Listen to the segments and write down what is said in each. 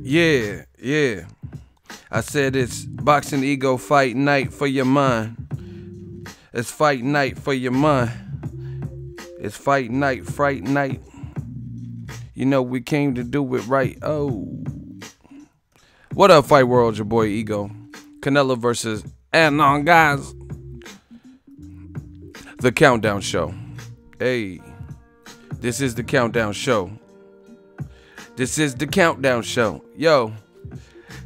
Yeah, yeah. I said it's boxing ego fight night for your mind. It's fight night for your mind. It's fight night, fright night. You know we came to do it right. Oh. What up, Fight World? Your boy Ego. Canelo versus Anon, guys. The Countdown Show. Hey. This is the Countdown Show. This is the Countdown Show. Yo.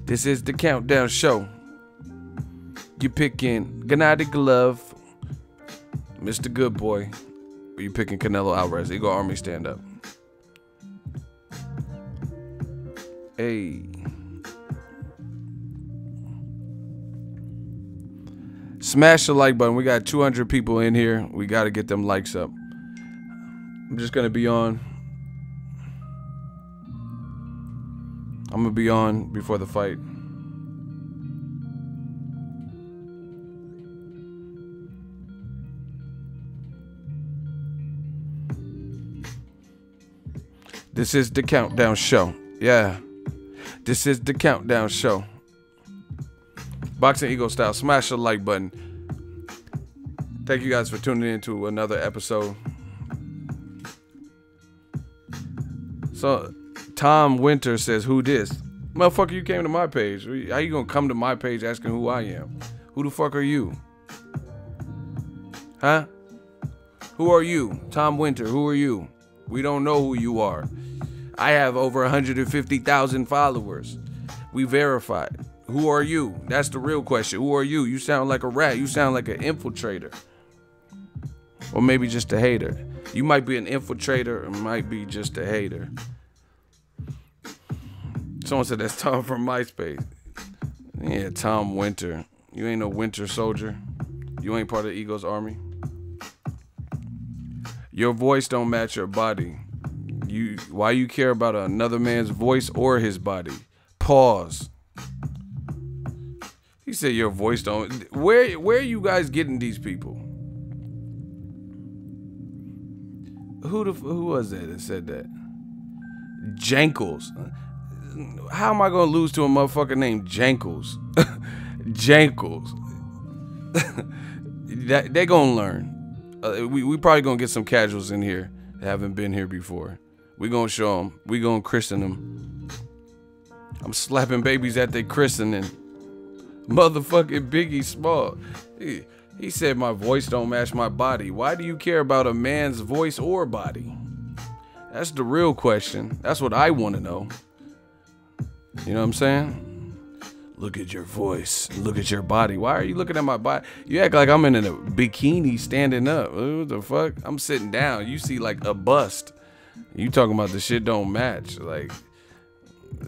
This is the Countdown Show. You picking Gennady Glove, Mr. Good Boy, or you picking Canelo Alvarez? Ego Army, stand up. Hey. Smash the like button. We got 200 people in here. We got to get them likes up. I'm just going to be on. I'm going to be on before the fight. This is the Countdown Show. Yeah. This is the Countdown Show. Boxing Ego style. Smash the like button. Thank you guys for tuning in to another episode. So, Tom Winter says, who this? Motherfucker, you came to my page. How you gonna come to my page asking who I am? Who the fuck are you? Huh? Who are you? Tom Winter, who are you? We don't know who you are. I have over 150,000 followers. We verified. Who are you? That's the real question. Who are you? You sound like a rat. You sound like an infiltrator. Or maybe just a hater. You might be an infiltrator or might be just a hater. Someone said that's Tom from MySpace. Yeah, Tom Winter. You ain't no winter soldier. You ain't part of Ego's army. Your voice don't match your body. Why you care about another man's voice or his body? Pause. He said your voice don't. Where are you guys getting these people? Who was that said that? Jankles. How am I gonna lose to a motherfucker named Jankles? Jankles. They gonna learn. We probably gonna get some casuals in here that haven't been here before. We gonna show them. We gonna christen them. I'm slapping babies at their christening. Motherfucking Biggie Small. He said my voice don't match my body. Why do you care about a man's voice or body? That's the real question. That's what I want to know. You know what I'm saying? Look at your voice. Look at your body. Why are you looking at my body? You act like I'm in a bikini standing up. What the fuck? I'm sitting down. You see like a bust. You talking about the shit don't match. Like,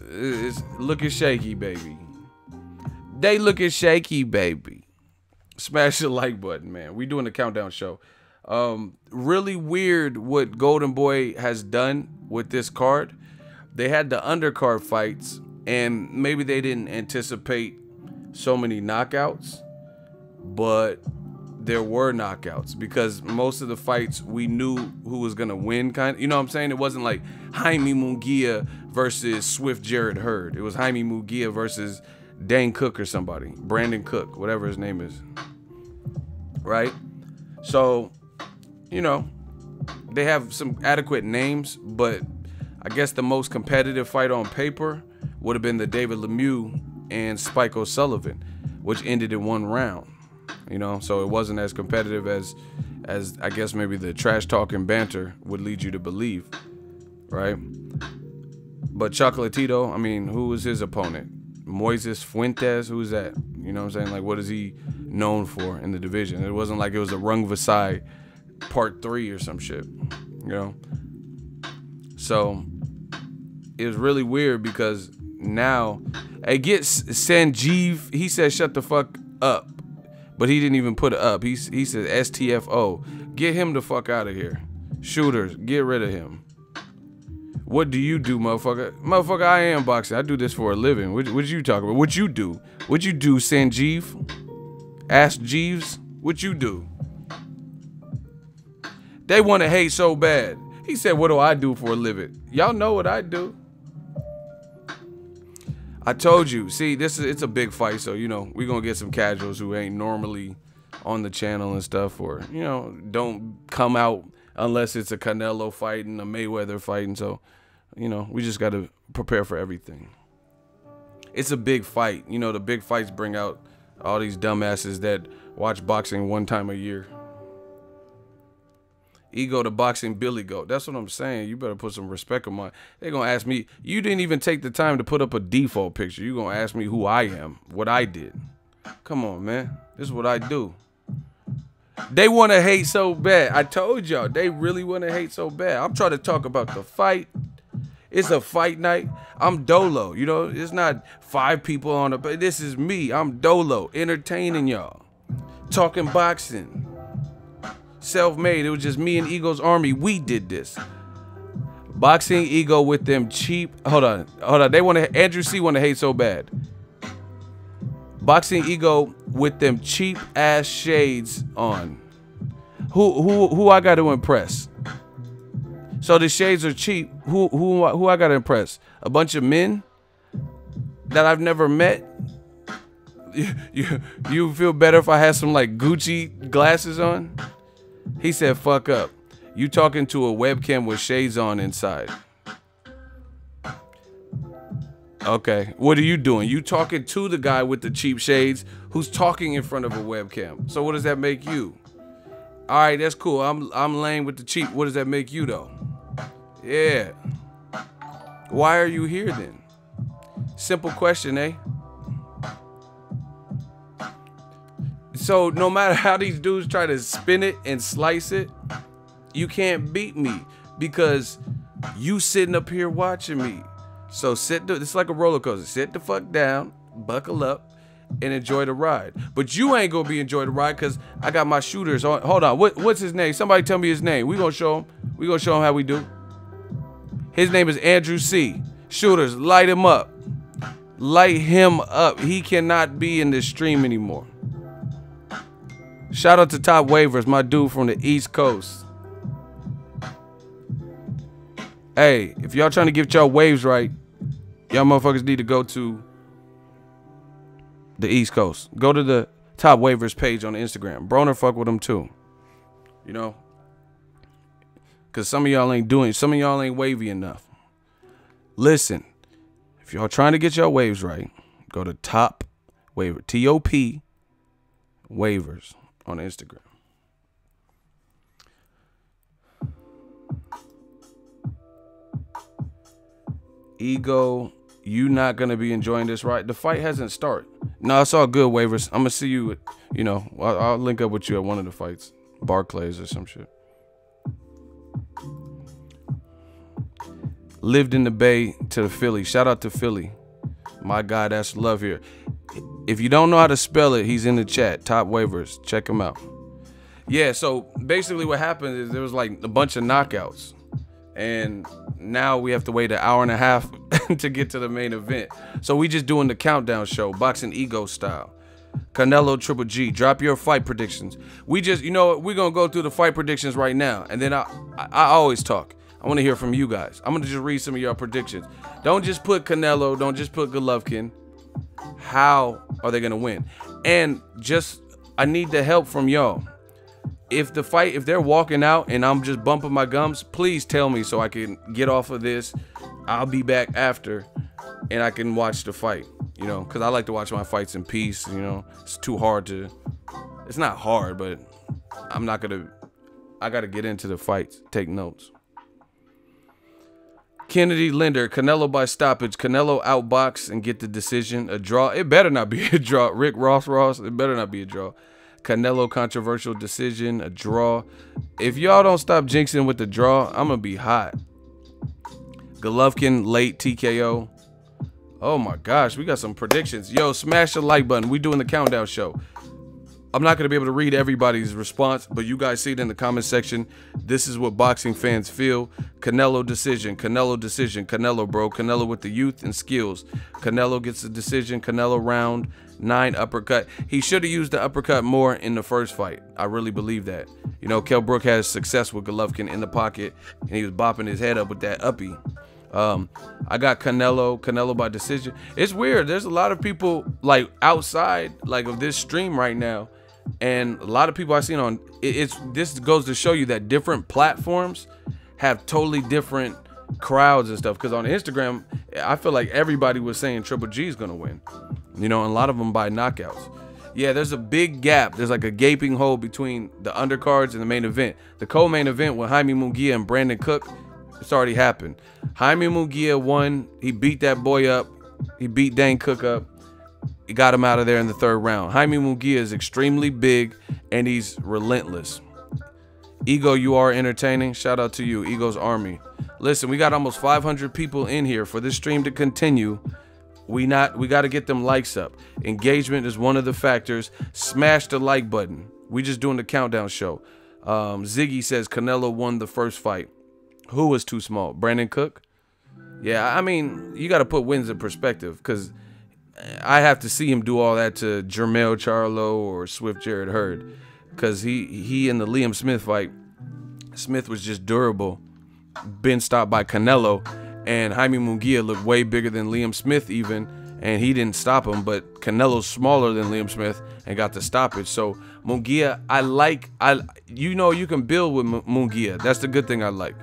it's looking shaky, baby. They looking shaky, baby. Smash the like button, man. We doing the Countdown Show. Really weird what Golden Boy has done with this card. They had the undercard fights, and maybe they didn't anticipate so many knockouts, but there were knockouts because most of the fights we knew who was gonna win. You know what I'm saying? It wasn't like Jaime Munguia versus Swift Jared Hurd. It was Jaime Munguia versus Dane Cook or somebody, Brandon Cook, whatever his name is, right? So, you know, they have some adequate names, but I guess the most competitive fight on paper would have been the David Lemieux and Spike Sullivan, which ended in 1 round, you know? So it wasn't as competitive as I guess maybe the trash talk and banter would lead you to believe, right? But Chocolatito, I mean, who was his opponent? Moises Fuentes, who's that? You know what I'm saying? Like, what is he known for in the division? It wasn't like it was a Rung Vasai part 3 or some shit, you know? So it was really weird because now it gets Sanjeev. He said, shut the fuck up, but he didn't even put it up. He said STFO. Get him the fuck out of here. Shooters, get rid of him. What do you do, motherfucker? Motherfucker, I am boxing. I do this for a living. What you talking about? What you do? What you do, Sanjeev? Ask Jeeves. What you do? They want to hate so bad. He said, what do I do for a living? Y'all know what I do. I told you. See, it's a big fight, so you know we're gonna get some casuals who ain't normally on the channel and stuff, or you know don't come out unless it's a Canelo fight and a Mayweather fight, and so you know we just gotta prepare for everything. It's a big fight. You know the big fights bring out all these dumbasses that watch boxing one time a year. Ego to boxing Billy Goat. That's what I'm saying. You better put some respect on my. They're gonna ask me. You didn't even take the time to put up a default picture. You gonna ask me who I am, what I did. Come on, man. This is what I do. They want to hate so bad. I told y'all they really want to hate so bad. I'm trying to talk about the fight. It's a fight night. I'm Dolo. You know, it's not 5 people on the. This is me. I'm Dolo, entertaining y'all, talking boxing. Self-made. It was just me and Ego's army. We did this. Boxing Ego with them cheap. Hold on. They want to. Andrew C want to hate so bad. Boxing Ego with them cheap ass shades on. Who I got to impress? So the shades are cheap. Who I got to impress? A bunch of men that I've never met. You feel better if I had some like Gucci glasses on? He said, fuck up. You talking to a webcam with shades on inside. Okay, what are you doing? You talking to the guy with the cheap shades who's talking in front of a webcam. So what does that make you? All right, that's cool. I'm lame with the cheap. What does that make you though? Yeah. Why are you here then? Simple question, eh? So no matter how these dudes try to spin it and slice it, you can't beat me because you sitting up here watching me. So it's like a roller coaster. Sit the fuck down, buckle up, and enjoy the ride. But you ain't gonna be enjoy the ride because I got my shooters on. Hold on, what's his name? Somebody tell me his name. We gonna show him. We gonna show him how we do. His name is Andrew C. Shooters, light him up. Light him up. He cannot be in this stream anymore. Shout out to Top Waivers, my dude from the East Coast. Hey, if y'all trying to get y'all waves right, y'all motherfuckers need to go to the East Coast. Go to the Top Waivers page on Instagram. Broner fuck with them too. You know? Because some of y'all ain't wavy enough. Listen, if y'all trying to get y'all waves right, go to Top Waiver, T-O-P Waivers on Instagram. Ego, you not gonna be enjoying this, right? The fight hasn't started. No, it's all good, Waivers. I'm gonna see you at, you know, I'll link up with you at one of the fights, Barclays or some shit. Lived in the Bay to the Philly. Shout out to Philly. My God, that's love here. If you don't know how to spell it, he's in the chat. Top Waivers. Check him out. Yeah, so basically what happened is there was like a bunch of knockouts. And now we have to wait an hour and a half to get to the main event. So we just doing the countdown show, Boxing Ego style. Canelo Triple G, drop your fight predictions. We just, you know what, we're going to go through the fight predictions right now. And then I always talk. I want to hear from you guys. I'm going to just read some of your predictions. Don't just put Canelo. Don't just put Golovkin. How are they going to win? And just, I need the help from y'all. If they're walking out and I'm just bumping my gums, please tell me so I can get off of this. I'll be back after and I can watch the fight, you know, because I like to watch my fights in peace, you know. It's too hard to, it's not hard, but I got to get into the fights, take notes. Kennedy Linder, Canelo by stoppage. Canelo outbox and get the decision. A draw. It better not be a draw. Rick Ross, it better not be a draw. Canelo controversial decision, a draw. If y'all don't stop jinxing with the draw, I'm going to be hot. Golovkin late TKO. Oh my gosh, we got some predictions. Yo, smash the like button. We doing the countdown show. I'm not going to be able to read everybody's response, but you guys see it in the comment section. This is what boxing fans feel. Canelo decision, Canelo bro. Canelo with the youth and skills. Canelo gets the decision, Canelo round 9 uppercut. He should have used the uppercut more in the first fight. I really believe that. You know, Kell Brook had success with Golovkin in the pocket, and he was bopping his head up with that uppie. I got Canelo by decision. It's weird. There's a lot of people like outside like of this stream right now, and a lot of people I've seen on this goes to show you that different platforms have totally different crowds and stuff. Because on Instagram, I feel like everybody was saying Triple G is gonna win, you know, and a lot of them by knockouts. Yeah, there's a big gap. There's like a gaping hole between the undercards and the main event. The co-main event with Jaime Munguia and Brandon Cook, it's already happened. Jaime Munguia won. He beat that boy up. He beat Dane Cook up. He got him out of there in the 3rd round. Jaime Munguia is extremely big and he's relentless. Ego, you are entertaining. Shout out to you, Ego's Army. Listen, we got almost 500 people in here. For this stream to continue, we got to get them likes up. Engagement is one of the factors. Smash the like button. We just doing the countdown show. Ziggy says Canelo won the first fight. Who was too small? Brandon Cook? Yeah, I mean, you got to put wins in perspective, because I have to see him do all that to Jermell Charlo or Swift Jared Hurd, because he in the Liam Smith fight, Smith was just durable, been stopped by Canelo, and Jaime Munguia looked way bigger than Liam Smith even, and he didn't stop him, but Canelo's smaller than Liam Smith and got the stoppage. So Munguia, you know, you can build with Munguia. That's the good thing I like.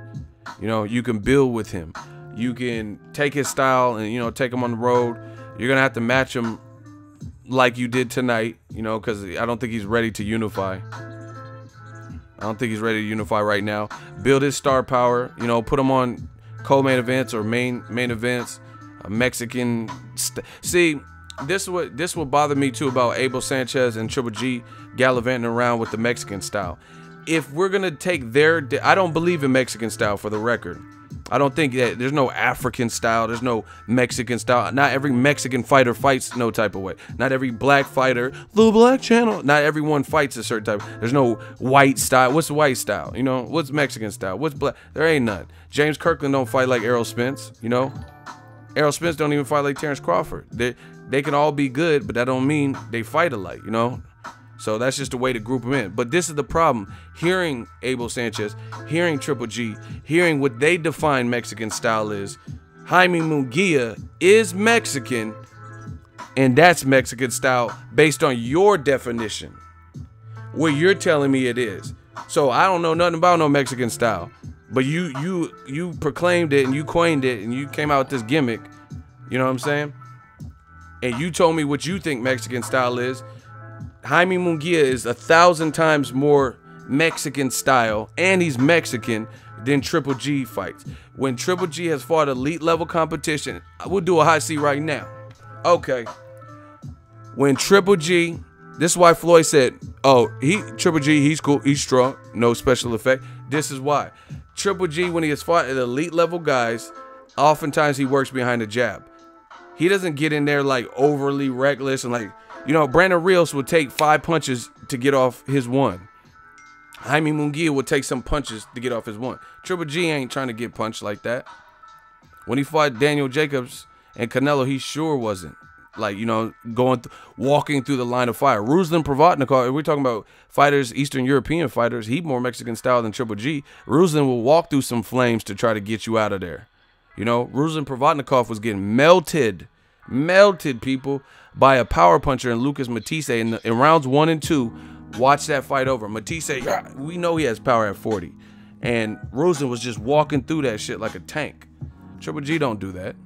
You know, you can build with him. You can take his style and, you know, take him on the road. You're going to have to match him like you did tonight, you know, because I don't think he's ready to unify. I don't think he's ready to unify right now. Build his star power, you know, put him on co-main events or main events. A Mexican. See, this would bother me too about Abel Sanchez and Triple G gallivanting around with the Mexican style. If we're gonna take their, I don't believe in Mexican style, for the record. I don't think that there's no African style. There's no Mexican style. Not every Mexican fighter fights no type of way. Not every black fighter, the black channel. Not everyone fights a certain type. There's no white style. What's white style? You know, what's Mexican style? What's black? There ain't none. James Kirkland don't fight like Errol Spence. You know, Errol Spence don't even fight like Terrence Crawford. They can all be good, but that don't mean they fight alike. You know. So that's just a way to group them in. But this is the problem. Hearing Abel Sanchez, hearing Triple G, hearing what they define Mexican style is, Jaime Munguia is Mexican, and that's Mexican style based on your definition, what you're telling me it is. So I don't know nothing about no Mexican style, but you proclaimed it and you coined it and you came out with this gimmick. You know what I'm saying? And you told me what you think Mexican style is. Jaime Munguia is 1,000 times more Mexican style, and he's Mexican, than Triple G fights. When Triple G has fought elite level competition, we'll do a hot seat right now. Okay. When Triple G, this is why Floyd said, oh, Triple G, he's cool, he's strong, no special effect. This is why. Triple G, when he has fought at elite level guys, oftentimes he works behind the jab. He doesn't get in there like overly reckless and like, you know, Brandon Rios would take 5 punches to get off his one. Jaime Munguia would take some punches to get off his one. Triple G ain't trying to get punched like that. When he fought Daniel Jacobs and Canelo, he sure wasn't. Like, you know, walking through the line of fire. Ruslan Provodnikov, if we're talking about fighters, Eastern European fighters, he more Mexican style than Triple G. Ruslan will walk through some flames to try to get you out of there. You know, Ruslan Provodnikov was getting melted, people, by a power puncher in Lucas Matisse in rounds 1 and 2. Watch that fight over. Matisse, we know he has power at 40. And Ruslan was just walking through that shit like a tank. Triple G don't do that.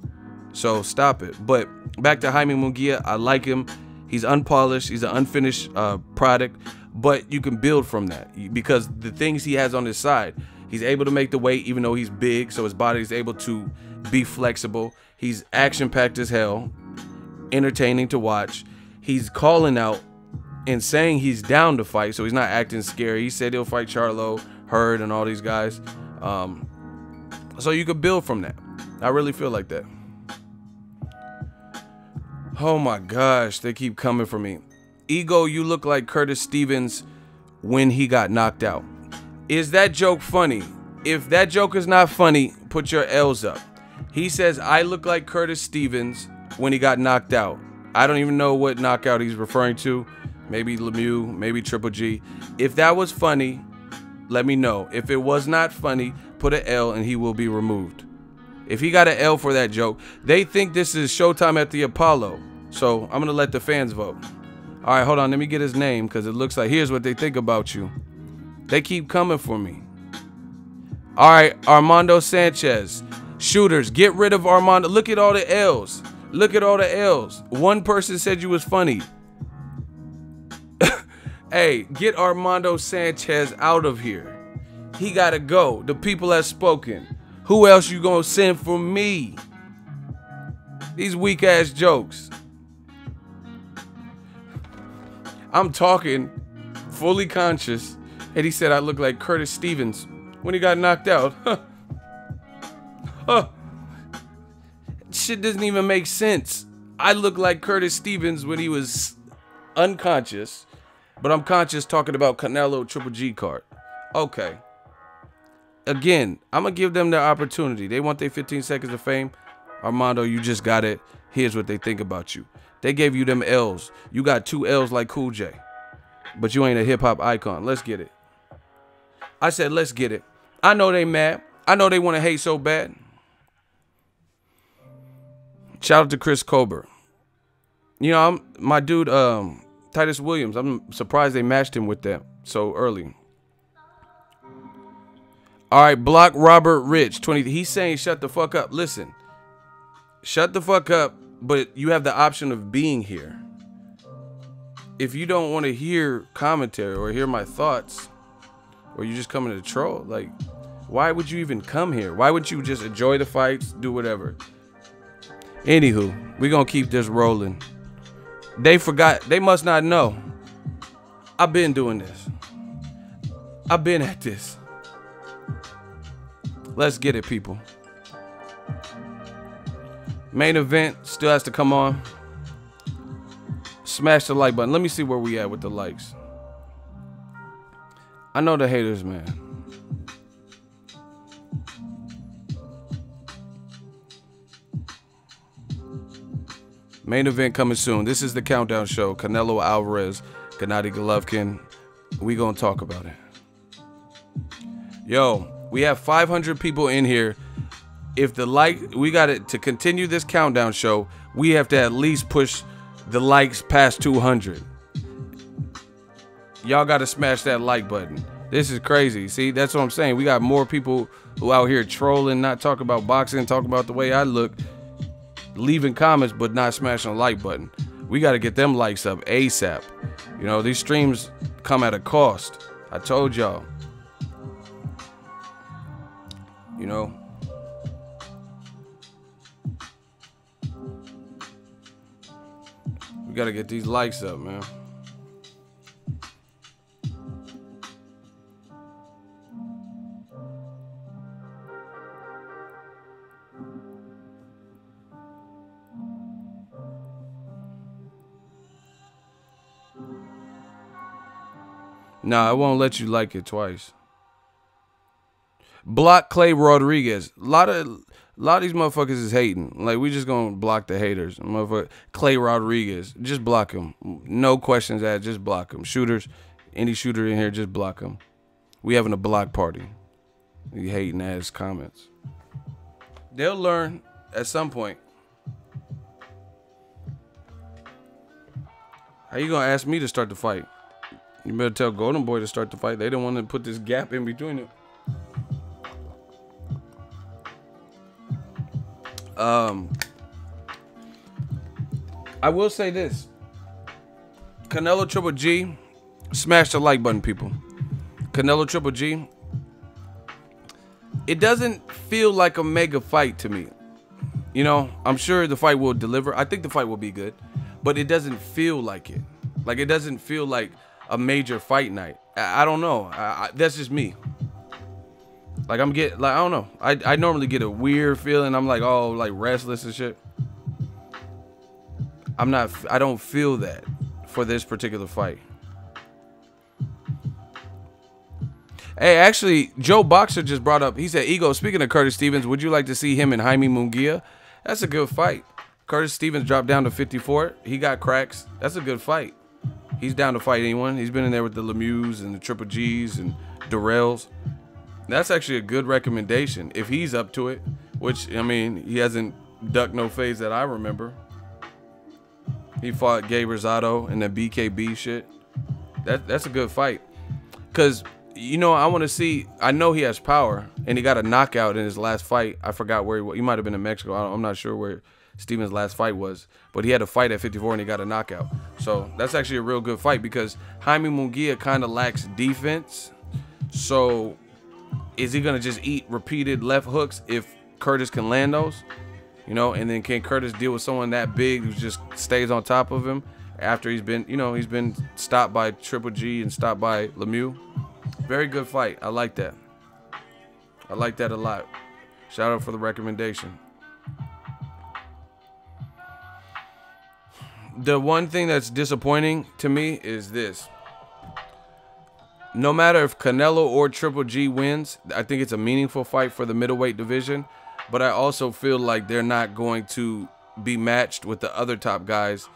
So stop it. But back to Jaime Munguia, I like him. He's unpolished. He's an unfinished product. But you can build from that because the things he has on his side, he's able to make the weight even though he's big. So his body is able to be flexible. He's action-packed as hell. Entertaining to watch. He's calling out and saying he's down to fight, so he's not acting scary. He said he'll fight Charlo, Hurd, and all these guys. So you could build from that. I really feel like that. Oh my gosh, they keep coming for me. Ego, you look like Curtis Stevens when he got knocked out. Is that joke funny? If that joke is not funny, put your L's up. He says I look like Curtis Stevens when he got knocked out. I don't even know what knockout he's referring to. Maybe Lemieux, maybe Triple G. If that was funny, let me know. If it was not funny, put an L and he will be removed. If he got an L for that joke, they think this is Showtime at the Apollo. So I'm gonna let the fans vote. All right, hold on. Let me get his name because it looks like here's what they think about you. They keep coming for me. All right, Armando Sanchez. Shooters, get rid of Armando. Look at all the L's. Look at all the L's. One person said you was funny. Hey, get Armando Sanchez out of here. He gotta go. The people have spoken. Who else you gonna send for me? These weak ass jokes. I'm talking fully conscious, and he said I look like Curtis Stevens when he got knocked out. Shit doesn't even make sense. I look like Curtis Stevens when he was unconscious, but I'm conscious talking about Canelo Triple G card. Okay. Again, I'm going to give them their opportunity. They want their 15 seconds of fame. Armando, you just got it. Here's what they think about you. They gave you them L's. You got 2 L's like Cool J. But you ain't a hip-hop icon. Let's get it. I said, let's get it. I know they mad. I know they want to hate so bad. Shout out to Chris Colbert. You know, my dude, Titus Williams, I'm surprised they matched him with that so early. All right, block Robert Rich, 20. He's saying shut the fuck up. Listen, shut the fuck up, but you have the option of being here. If you don't want to hear commentary or hear my thoughts, or you just coming to troll, like, why would you even come here? Why wouldn't you just enjoy the fights, do whatever? Anywho, we're going to keep this rolling. They forgot. They must not know. I've been doing this. I've been at this. Let's get it, people. Main event still has to come on. Smash the like button. Let me see where we at with the likes. I know the haters, man. Main event coming soon. This is the countdown show. Canelo Alvarez, Gennady Golovkin. We gonna talk about it. Yo, we have 500 people in here. If the like, we got it to continue this countdown show. We have to at least push the likes past 200. Y'all got to smash that like button. This is crazy. See, that's what I'm saying. We got more people who out here trolling, not talking about boxing, talking about the way I look, leaving comments, but not smashing the like button. We got to get them likes up ASAP. You know, these streams come at a cost. I told y'all. You know. We got to get these likes up, man. Nah, I won't let you like it twice. Block Clay Rodriguez. A lot of these motherfuckers is hating. Like, we just gonna block the haters. Motherfucker Clay Rodriguez. Just block him. No questions asked. Just block him. Shooters, any shooter in here, just block him. We having a block party. You hating ass comments. They'll learn at some point. How you gonna ask me to start the fight? You better tell Golden Boy to start the fight. They don't want to put this gap in between it. I will say this. Canelo Triple G, smash the like button, people. Canelo Triple G, it doesn't feel like a mega fight to me. You know, I'm sure the fight will deliver. I think the fight will be good, but it doesn't feel like it. Like, it doesn't feel like a major fight night. I don't know. That's just me. Like, I don't know. I normally get a weird feeling. I'm like, oh, like restless and shit. I don't feel that for this particular fight. Hey, actually, Joe Boxer just brought up, he said, Ego, speaking of Curtis Stevens, would you like to see him and Jaime Munguia? That's a good fight. Curtis Stevens dropped down to 54. He got cracks. That's a good fight. He's down to fight anyone. He's been in there with the Lemieux and the Triple G's and Durrells. That's actually a good recommendation if he's up to it. which, I mean, he hasn't ducked no phase that I remember. He fought Gabe Rosado in the BKB shit. That's a good fight. Because, you know, I want to see, I know he has power, and he got a knockout in his last fight. I forgot where he was. He might have been in Mexico. I'm not sure where Steven's last fight was. But he had a fight at 54, and he got a knockout. So that's actually a real good fight because Jaime Munguia kind of lacks defense. So is he going to just eat repeated left hooks if Curtis can land those? You know, and then can Curtis deal with someone that big who just stays on top of him after he's been, you know, he's been stopped by Triple G and stopped by Lemieux? Very good fight. I like that. I like that a lot. Shout out for the recommendation. The one thing that's disappointing to me is this. No matter if Canelo or Triple G wins, I think it's a meaningful fight for the middleweight division. But I also feel like they're not going to be matched with the other top guys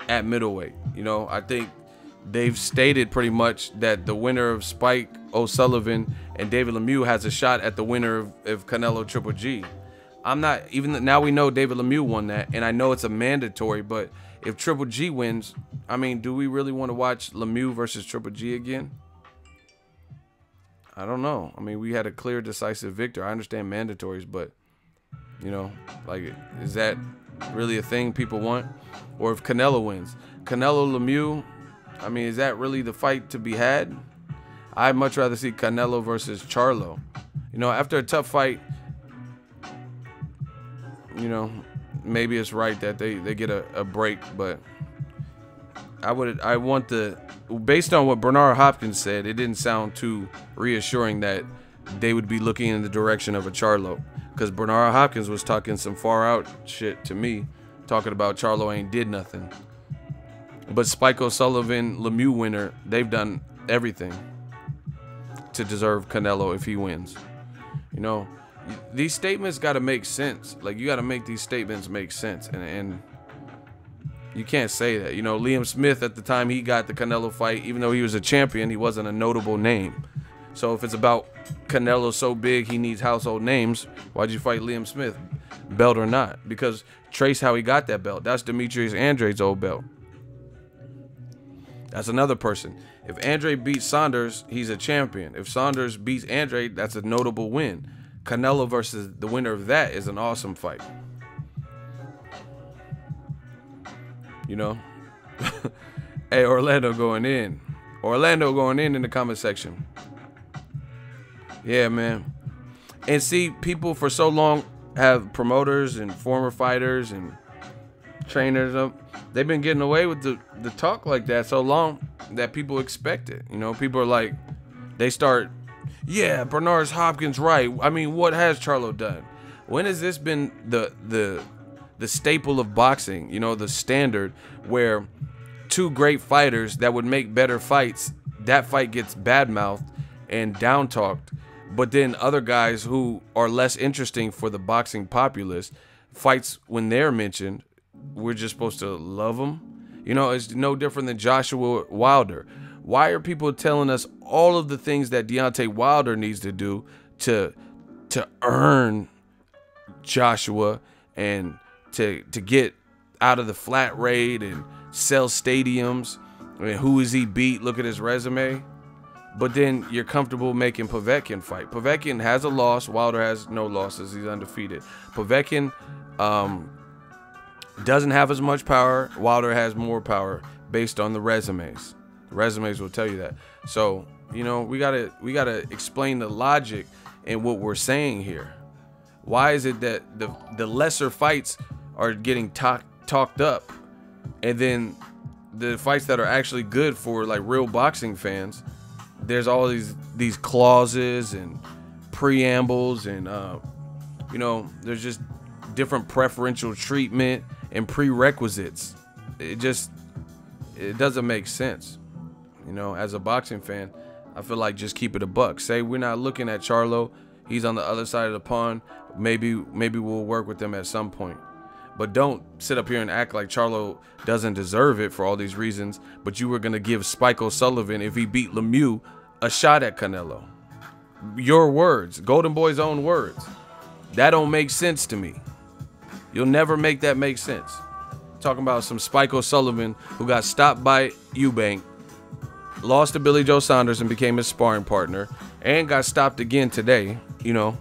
at middleweight. You know, I think they've stated pretty much that the winner of Spike O'Sullivan and David Lemieux has a shot at the winner of Canelo Triple G. I'm not, even now we know David Lemieux won that, and I know it's a mandatory, but if Triple G wins, I mean, do we really want to watch Lemieux versus Triple G again? I don't know. I mean, we had a clear, decisive victor. I understand mandatories, but, you know, like, is that really a thing people want? Or if Canelo wins, Canelo Lemieux, I mean, is that really the fight to be had? I'd much rather see Canelo versus Charlo. You know, after a tough fight, you know, maybe it's right that they get a break, but I want the, based on what Bernard Hopkins said, it didn't sound too reassuring that they would be looking in the direction of a Charlo, because Bernard Hopkins was talking some far out shit to me, talking about Charlo ain't did nothing. But Spike O'Sullivan, Lemieux winner, they've done everything to deserve Canelo if he wins. You know, these statements got to make sense. Like, you got to make these statements make sense, and you can't say that. You know, Liam Smith, at the time he got the Canelo fight, even though he was a champion, he wasn't a notable name. So if it's about Canelo so big he needs household names, why'd you fight Liam Smith, belt or not? Because trace how he got that belt. That's Demetrius Andre's old belt. That's another person. If Andre beats Saunders, he's a champion. If Saunders beats Andre, that's a notable win. Canelo versus the winner of that is an awesome fight. You know? Hey, Orlando going in. Orlando going in the comment section. Yeah, man. And see, people for so long have promoters and former fighters and trainers. They've been getting away with the talk like that so long that people expect it. You know, people are like, they start, yeah, Bernard Hopkins right. I mean, what has Charlo done? When has this been the staple of boxing? You know, the standard where two great fighters that would make better fights, that fight gets badmouthed and down talked, but then other guys who are less interesting for the boxing populace, fights when they're mentioned, we're just supposed to love them. You know, it's no different than Joshua Wilder. Why are people telling us all of the things that Deontay Wilder needs to do to earn Joshua and to get out of the flat rate and sell stadiums? I mean, who is he beat? Look at his resume. But then you're comfortable making Povetkin fight. Povetkin has a loss. Wilder has no losses. He's undefeated. Povetkin doesn't have as much power. Wilder has more power based on the resumes. The resumes will tell you that. So, you know, we gotta explain the logic in what we're saying here. Why is it that the lesser fights are getting talked up, and then the fights that are actually good for like real boxing fans, there's all these clauses and preambles and you know, there's just different preferential treatment and prerequisites. It doesn't make sense. You know, as a boxing fan, I feel like just keep it a buck. Say we're not looking at Charlo. He's on the other side of the pond. Maybe we'll work with him at some point. But don't sit up here and act like Charlo doesn't deserve it for all these reasons, but you were going to give Spike O'Sullivan, if he beat Lemieux, a shot at Canelo. Your words, Golden Boy's own words. That don't make sense to me. You'll never make that make sense. Talking about some Spike Sullivan who got stopped by Eubank, lost to Billy Joe Saunders and became his sparring partner, and got stopped again today, you know.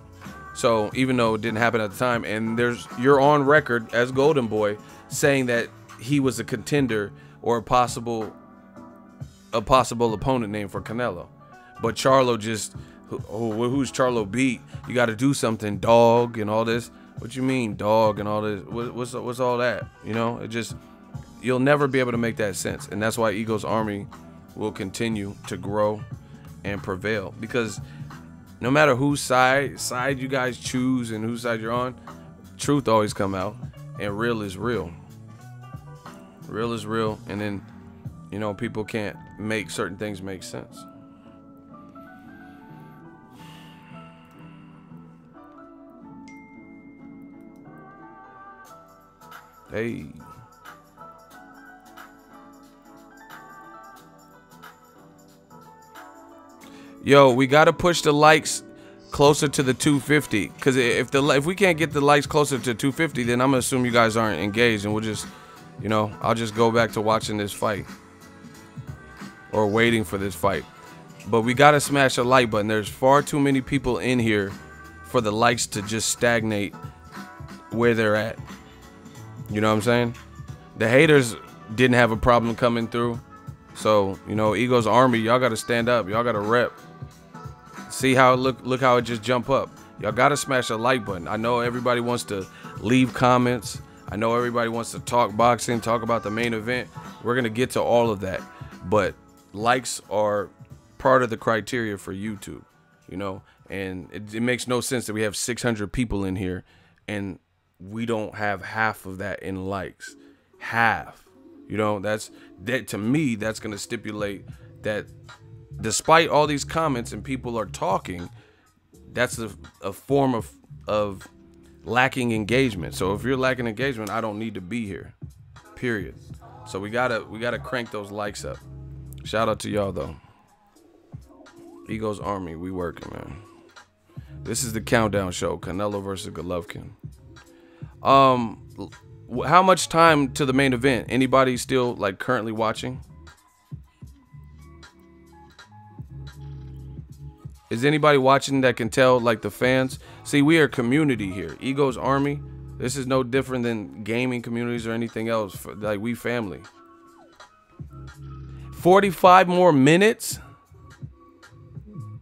So even though it didn't happen at the time, and you're on record as Golden Boy saying that he was a contender or a possible opponent name for Canelo. But Charlo just, who's Charlo beat? You got to do something, dog, and all this. What you mean, dog, and all this? What's all that? You know, it just, you'll never be able to make that sense. And that's why Ego's Army will continue to grow and prevail, because no matter whose side you guys choose and whose side you're on, truth always come out, and real is real. Real is real, and then, you know, people can't make certain things make sense. Hey. Yo, we gotta push the likes closer to the 250, because if we can't get the likes closer to 250, then I'm gonna assume you guys aren't engaged, and we'll just, you know, I'll just go back to watching this fight or waiting for this fight. But we gotta smash a like button. There's far too many people in here for the likes to just stagnate where they're at. You know what I'm saying? The haters didn't have a problem coming through. So, you know, Ego's Army, y'all got to stand up. Y'all got to rep. See how it look how it just jump up. Y'all got to smash a like button. I know everybody wants to leave comments. I know everybody wants to talk boxing, talk about the main event. We're going to get to all of that. But likes are part of the criteria for YouTube, you know, and it makes no sense that we have 600 people in here and we don't have half of that in likes. Half. You know, that to me, that's going to stipulate that despite all these comments and people are talking, that's a form of lacking engagement. So if you're lacking engagement, I don't need to be here. Period. So we gotta crank those likes up. Shout out to y'all though. Ego's Army, we working, man. This is the countdown show, Canelo versus Golovkin. How much time to the main event? Anybody still like currently watching? Is anybody watching that can tell, like the fans? See, we are community here. Ego's Army. This is no different than gaming communities or anything else. Like, we family. 45 more minutes?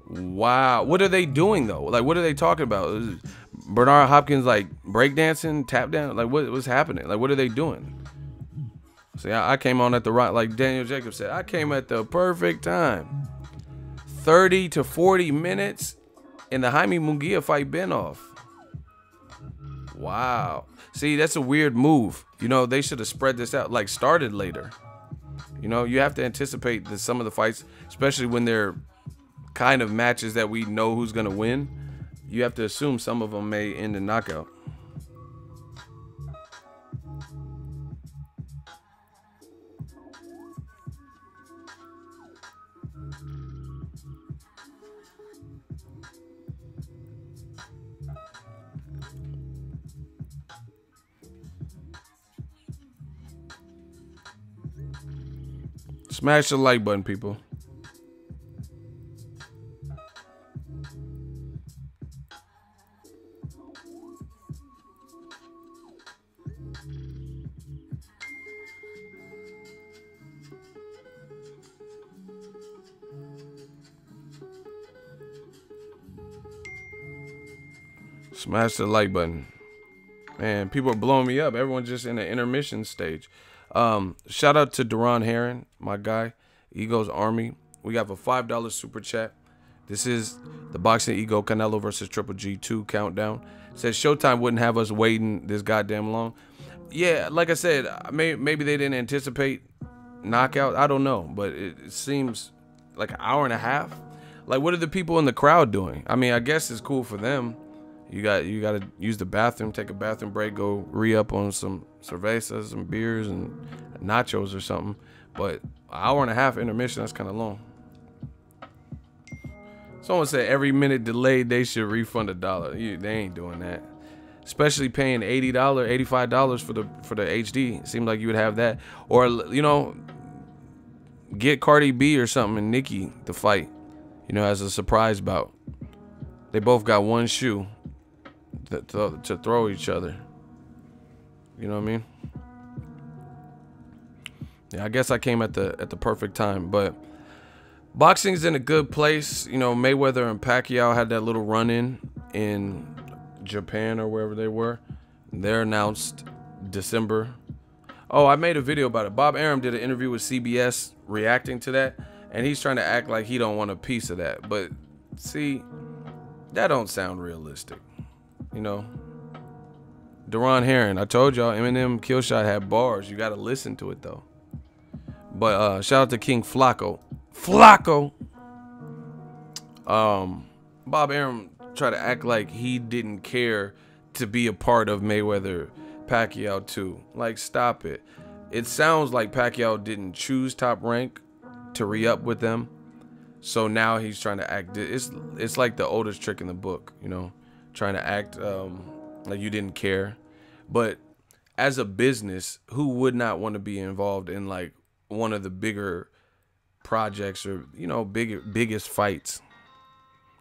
Wow. What are they doing though? Like, what are they talking about? Bernard Hopkins like breakdancing, tap dance? Like, what's happening? Like, what are they doing? See, I came on at the right, like Daniel Jacobs said, I came at the perfect time. 30 to 40 minutes and the Jaime Munguia fight been off. Wow. See, that's a weird move. You know, they should have spread this out, like started later. You know, you have to anticipate that some of the fights, especially when they're kind of matches that we know who's going to win, you have to assume some of them may end in knockout. Smash the like button, people. Smash the like button. Man, people are blowing me up. Everyone's just in the intermission stage. Shout out to Deron Heron, my guy, Ego's Army. We have a $5 super chat. This is the Boxing Ego Canelo versus Triple G2 countdown. It says Showtime wouldn't have us waiting this goddamn long. Yeah, like I said, maybe they didn't anticipate knockout. I don't know, but it seems like an hour and a half. Like, what are the people in the crowd doing? I mean, I guess it's cool for them. You got to use the bathroom, take a bathroom break, go re-up on some cervezas, some beers, and nachos or something. But an hour and a half intermission, that's kind of long. Someone said every minute delayed, they should refund $1. They ain't doing that. especially paying $80, $85 for the HD. It seemed like you would have that, or you know, get Cardi B or something and Nicki to fight, you know, as a surprise bout. They both got one shoe to throw each other. You know what I mean? Yeah, I guess I came at the perfect time, but boxing's in a good place. You know, Mayweather and Pacquiao had that little run-in Japan or wherever they were. They're announced December. Oh, I made a video about it. Bob Arum did an interview with CBS reacting to that, and he's trying to act like he don't want a piece of that. But see, that don't sound realistic, you know. Deron Heron, I told y'all Eminem Killshot had bars. You got to listen to it though. But shout out to King Flacco. Bob Arum tried to act like he didn't care to be a part of Mayweather Pacquiao 2. Like, stop it. It sounds like Pacquiao didn't choose Top Rank to re-up with them, so now he's trying to act. It's like the oldest trick in the book, you know, trying to act like you didn't care. But as a business, who would not want to be involved in like one of the bigger projects or, you know, biggest fights?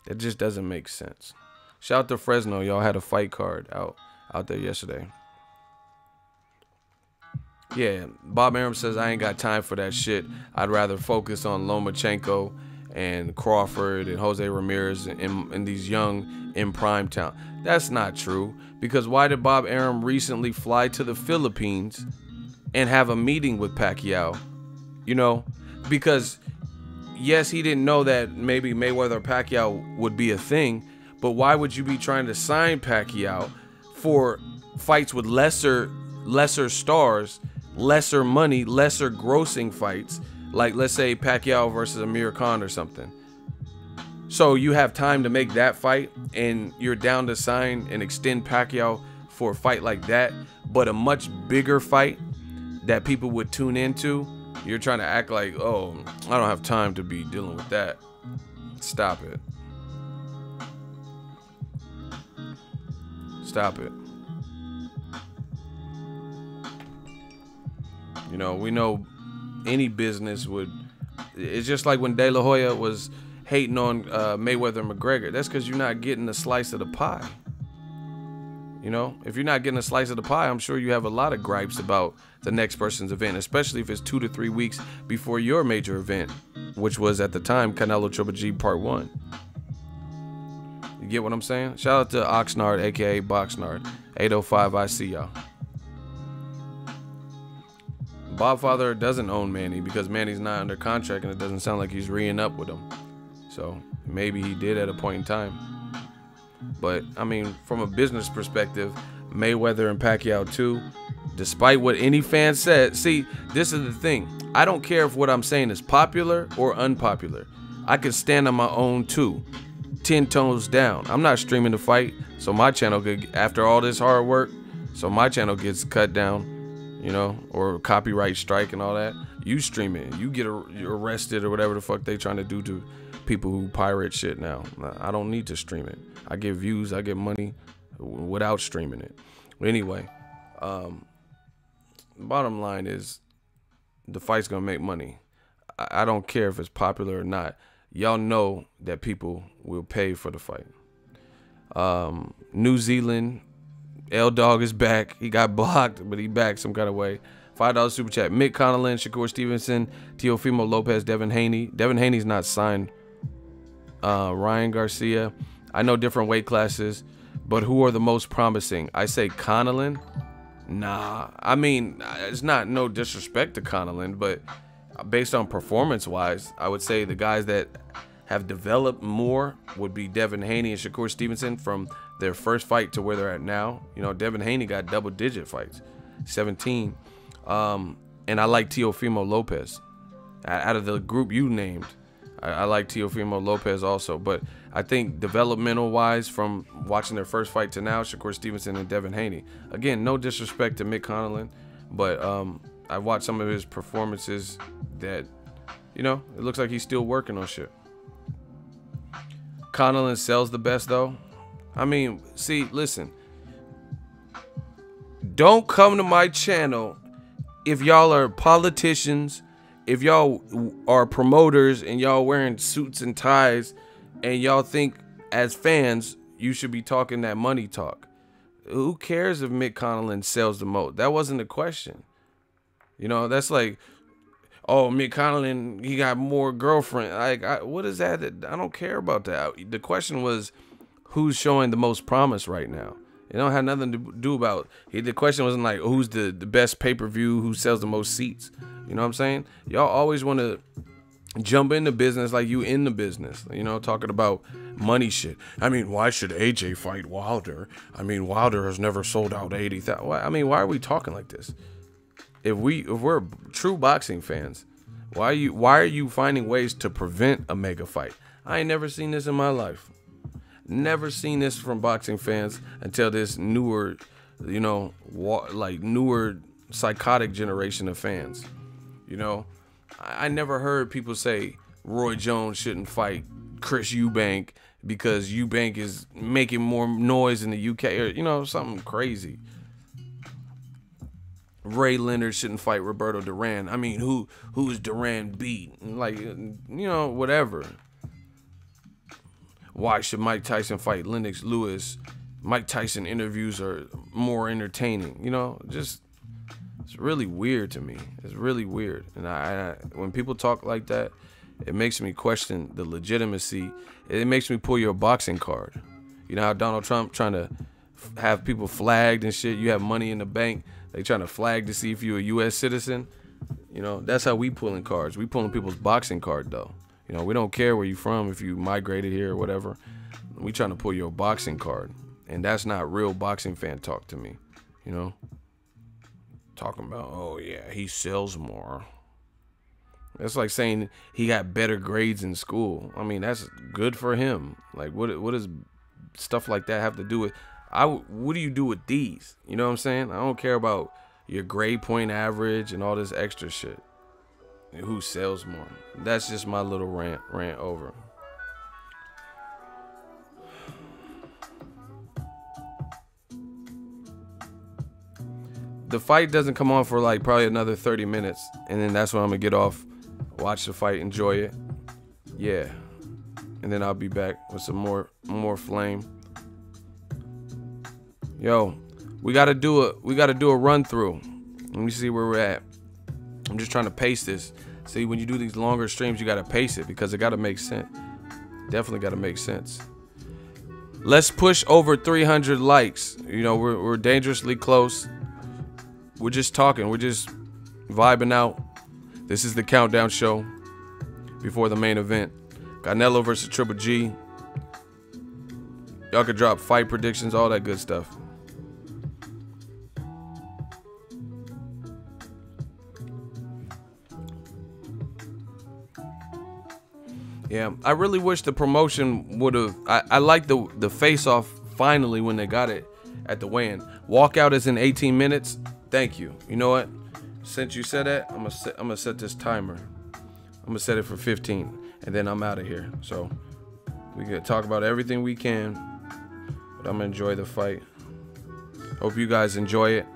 It just doesn't make sense. Shout out to Fresno. Y'all had a fight card out there yesterday. Yeah, Bob Arum says, I ain't got time for that shit. I'd rather focus on Lomachenko and Crawford and Jose Ramirez and these young in prime town. That's not true, because why did Bob Arum recently fly to the Philippines and have a meeting with Pacquiao? You know, because yes, he didn't know that maybe Mayweather Pacquiao would be a thing, but why would you be trying to sign Pacquiao for fights with lesser stars, lesser money, lesser grossing fights, like let's say Pacquiao versus Amir Khan or something? So you have time to make that fight, and you're down to sign and extend Pacquiao for a fight like that, but a much bigger fight that people would tune into. You're trying to act like, oh, I don't have time to be dealing with that. Stop it. Stop it. You know, we know any business would. It's just like when De La Hoya was hating on Mayweather and McGregor. That's because you're not getting a slice of the pie. You know, if you're not getting a slice of the pie, I'm sure you have a lot of gripes about the next person's event, especially if it's 2 to 3 weeks before your major event, which was at the time Canelo Triple G Part 1. You get what I'm saying? Shout out to Oxnard, aka Boxnard. 805, I see y'all. Bobfather doesn't own Manny because Manny's not under contract, and it doesn't sound like he's re-ing up with him. So maybe he did at a point in time. But I mean, from a business perspective, Mayweather and Pacquiao 2, despite what any fan said, see, this is the thing. I don't care if what I'm saying is popular or unpopular. I can stand on my own too. 10 toes down. I'm not streaming the fight, so my channel could, after all this hard work, so my channel gets cut down, you know, or copyright strike and all that. You stream it, you get arrested or whatever the fuck they trying to do to people who pirate shit now. I don't need to stream it. I get views, I get money without streaming it. Anyway, bottom line is the fight's gonna make money. I don't care if it's popular or not. Y'all know that people will pay for the fight. New Zealand, L Dog is back. He got blocked, but he back some kind of way. $5 super chat. Mick Connellan, Shakur Stevenson, Teofimo Lopez, Devin Haney. Devin Haney's not signed. Ryan Garcia. I know different weight classes, but who are the most promising? I say Connellan. Nah, I mean, it's not no disrespect to Connellan, but based on performance-wise, I would say the guys that have developed more would be Devin Haney and Shakur Stevenson from their first fight to where they're at now. You know, Devin Haney got double-digit fights, 17. And I like Teofimo Lopez. Out of the group you named, I like Teofimo Lopez also. But I think developmental-wise, from watching their first fight to now, Shakur Stevenson and Devin Haney. Again, no disrespect to Mick Connellan, but I watched some of his performances that, you know, it looks like he's still working on shit. Connellan sells the best, though. I mean, see, listen. Don't come to my channel if y'all are politicians, if y'all are promoters and y'all wearing suits and ties and y'all think as fans you should be talking that money talk. Who cares if Mick Conlon sells the most? That wasn't the question. You know, that's like, oh, Mick Conlon, he got more girlfriend. Like, what is that? I don't care about that. The question was, who's showing the most promise right now? It don't have nothing to do about. The question wasn't like, who's the best pay-per-view, who sells the most seats. You know what I'm saying? Y'all always want to jump into business like you in the business. You know, talking about money shit. I mean, why should AJ fight Wilder? I mean, Wilder has never sold out 80,000. I mean, why are we talking like this? If we're true boxing fans, why are you finding ways to prevent a mega fight? I ain't never seen this in my life. Never seen this from boxing fans until this newer, you know, like newer psychotic generation of fans. You know, I never heard people say Roy Jones shouldn't fight Chris Eubank because Eubank is making more noise in the UK, or, you know, something crazy. Ray Leonard shouldn't fight Roberto Duran. I mean, who is Duran beat? Like, you know, whatever. Why should Mike Tyson fight Lennox Lewis? Mike Tyson interviews are more entertaining. You know, just, it's really weird to me. It's really weird. And I when people talk like that, it makes me question the legitimacy. It makes me pull your boxing card. You know how Donald Trump trying to have people flagged and shit? You have money in the bank. They trying to flag to see if you're a U.S. citizen. You know, that's how we pulling cards. We pulling people's boxing card, though. You know, we don't care where you from, if you migrated here or whatever. We trying to pull your boxing card. And that's not real boxing fan talk to me. You know? Talking about, oh, yeah, he sells more. That's like saying he got better grades in school. I mean, that's good for him. Like, what does stuff like that have to do with... what do you do with these? You know what I'm saying? I don't care about your grade point average and all this extra shit. And who sells more? That's just my little rant over. The fight doesn't come on for like probably another 30 minutes, and then that's when I'm gonna get off, watch the fight, enjoy it. Yeah. And then I'll be back with some more flame. Yo, we gotta do a run through. Let me see where we're at. I'm just trying to pace this. See, when you do these longer streams, you gotta pace it because it gotta make sense. Definitely gotta make sense. Let's push over 300 likes. You know, we're dangerously close. We're just talking. We're just vibing out. This is the countdown show before the main event. Canelo versus Triple G. Y'all could drop fight predictions, all that good stuff. Yeah, I really wish the promotion would have. I like the face-off finally when they got it at the weigh-in. Walkout is in 18 minutes. Thank you. You know what? Since you said that, I'm gonna set this timer. I'm gonna set it for 15, and then I'm out of here. So we can talk about everything we can, but I'm gonna enjoy the fight. Hope you guys enjoy it.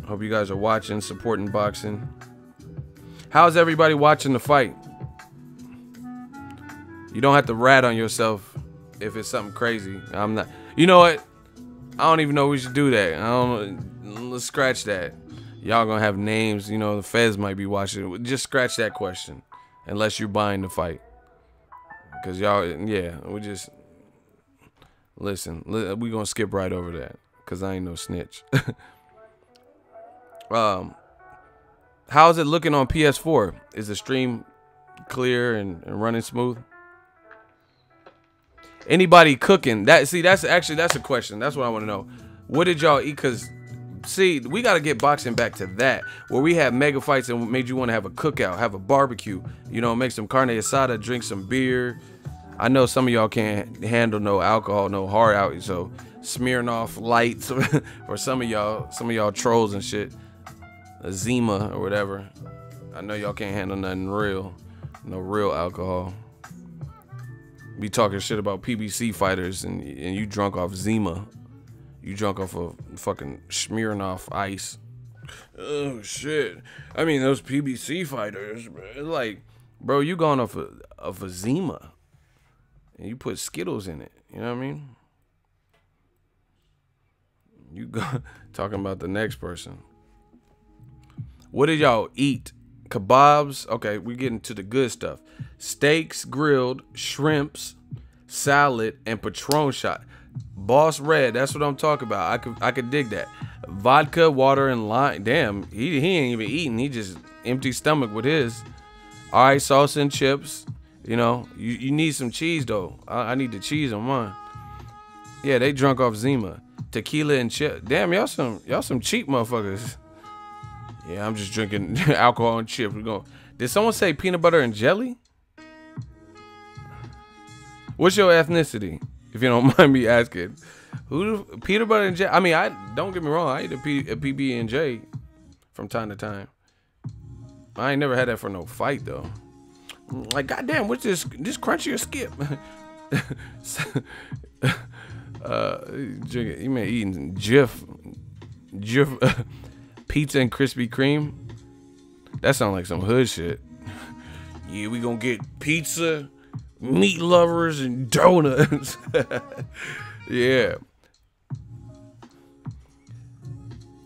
Hope you guys are watching, supporting boxing. How's everybody watching the fight? You don't have to rat on yourself if it's something crazy. I'm not. You know what? I don't even know we should do that. I don't. Let's scratch that. Y'all gonna have names. You know, the feds might be watching. Just scratch that question, unless you're buying the fight. Cause y'all, yeah, we just listen. We gonna skip right over that. Cause I ain't no snitch. How's it looking on PS4? Is the stream clear and running smooth? Anybody cooking? That's a question. That's what I want to know. What did y'all eat? Cause see, we gotta get boxing back to that, where we had mega fights and made you want to have a cookout, have a barbecue. You know, make some carne asada, drink some beer. I know some of y'all can't handle no alcohol, no hard out, so Smirnoff Lights for some of y'all trolls and shit, a Zima or whatever. I know y'all can't handle nothing real, no real alcohol. Be talking shit about PBC fighters and you drunk off Zima. You drunk off of fucking Smirnoff Ice. Oh shit! I mean, those PBC fighters, like, bro, you gone off a Zima, and you put Skittles in it. You know what I mean? You go talking about the next person. What did y'all eat? Kebabs. Okay, we getting to the good stuff. Steaks, grilled, shrimps, salad, and Patron shot. Boss Red. That's what I'm talking about. I could dig that. Vodka, water, and lime. Damn, he ain't even eating. He just empty stomach with his. All right, salsa and chips. You know, you need some cheese though. I need the cheese on mine. Yeah, they drunk off Zima. Tequila and chip. Damn, y'all some cheap motherfuckers. Yeah, I'm just drinking alcohol and chips. We going. Did someone say peanut butter and jelly? What's your ethnicity, if you don't mind me asking? Who peanut butter and jelly? I mean, I don't get me wrong. I eat a PB and J from time to time. I ain't never had that for no fight though. Like, goddamn, what's this crunchy or skip? Drinking, you mean eating Jif pizza and Krispy Kreme? That sounds like some hood shit. Yeah, we gonna get pizza, meat lovers, and donuts. Yeah.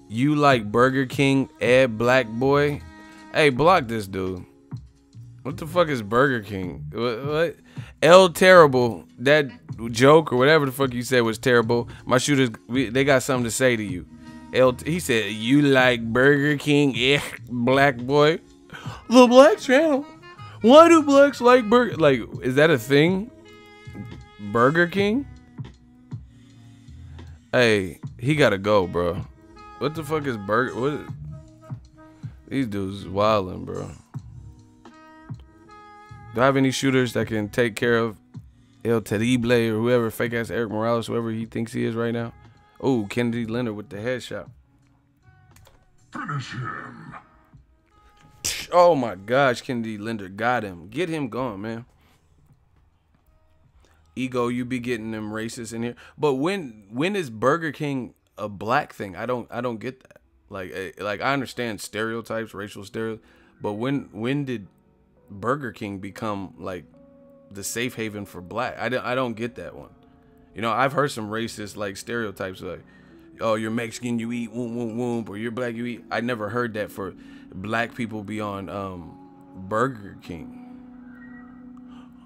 You like Burger King, Ed Black Boy? Hey, block this dude. What the fuck is Burger King? What? El Terrible, that joke or whatever the fuck you said was terrible. My shooters, they got something to say to you. He said, you like Burger King, Black Boy? The Black Channel. Why do blacks like burger? Like, is that a thing? Burger King? Hey, he gotta go, bro. What the fuck is burger? What? These dudes wildin', bro. Do I have any shooters that can take care of El Terrible or whoever, fake ass Eric Morales, whoever he thinks he is right now? Oh, Kennedy Leonard with the headshot. Finish him. Oh my gosh, Kennedy Leonard got him. Get him going, man. Ego, you be getting them racists in here. But when is Burger King a black thing? I don't get that. Like I understand stereotypes, racial stereotypes, but when did Burger King become like the safe haven for black? I don't get that one. You know, I've heard some racist like stereotypes like, oh, you're Mexican, you eat womp womp womp, or you're black, you eat. I never heard that for black people beyond Burger King.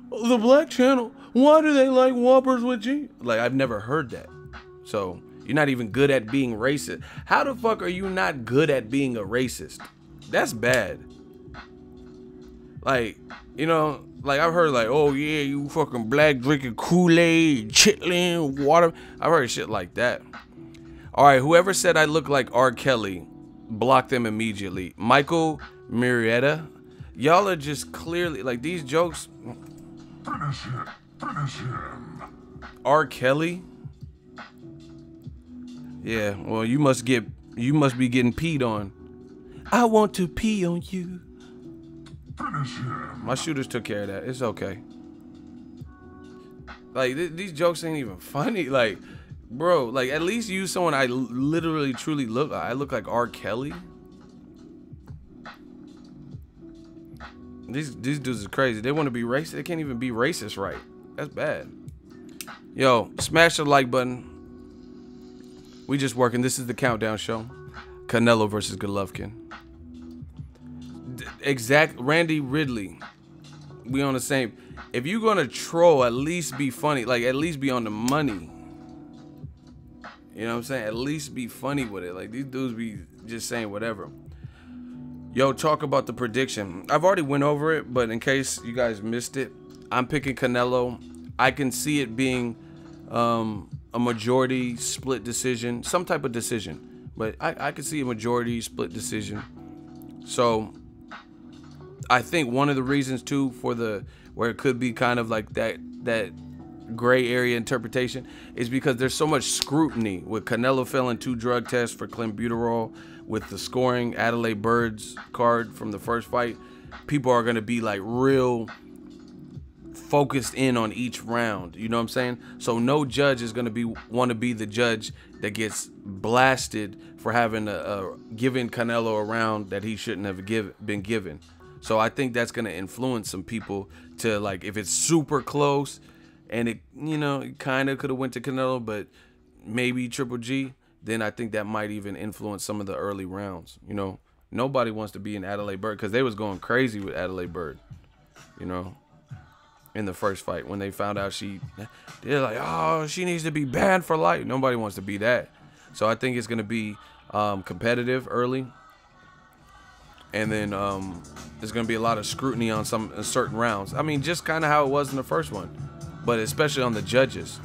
The Black Channel. Why do they like Whoppers with G? Like, I've never heard that. So you're not even good at being racist. How the fuck are you not good at being a racist? That's bad. Like, you know, like I've heard like, oh yeah, you fucking black drinking Kool-Aid, chitlin, water. I've heard shit like that. All right, whoever said I look like R. Kelly, block them immediately. Michael Murrieta, y'all are just clearly like these jokes. Finish him. Finish him. R. Kelly. Yeah, well, you must be getting peed on. I want to pee on you. Finish him. My shooters took care of that. It's okay. Like these jokes ain't even funny. Like, bro, like at least use someone I literally truly look like. I look like R. Kelly. These dudes are crazy. They want to be racist. They can't even be racist right. That's bad. Yo, smash the like button. We just working. This is the countdown show. Canelo versus Golovkin. Randy Ridley. We on the same. If you're gonna troll, at least be funny. Like at least be on the money. You know what I'm saying? At least be funny with it. Like these dudes be just saying whatever. Yo, talk about the prediction. I've already went over it, but in case you guys missed it, I'm picking Canelo. I can see it being a majority split decision, some type of decision, but I can see a majority split decision. So I think one of the reasons too for where it could be kind of like that gray area interpretation is because there's so much scrutiny with Canelo failing 2 drug tests for clenbuterol, with the scoring Adelaide Birds card from the first fight. People are going to be like real focused in on each round. You know what I'm saying? So no judge is going to want to be the judge that gets blasted for having giving Canelo a round that he shouldn't have been given. So I think that's gonna influence some people to, like, if it's super close and it, you know, it kind of could have went to Canelo, but maybe Triple G, then I think that might even influence some of the early rounds. You know, nobody wants to be in Adelaide Bird, because they was going crazy with Adelaide Bird, you know, in the first fight when they found out they're like, oh, she needs to be banned for life. Nobody wants to be that. So I think it's gonna be competitive early, and then there's gonna be a lot of scrutiny on some certain rounds. I mean, just kind of how it was in the first one, but especially on the judges.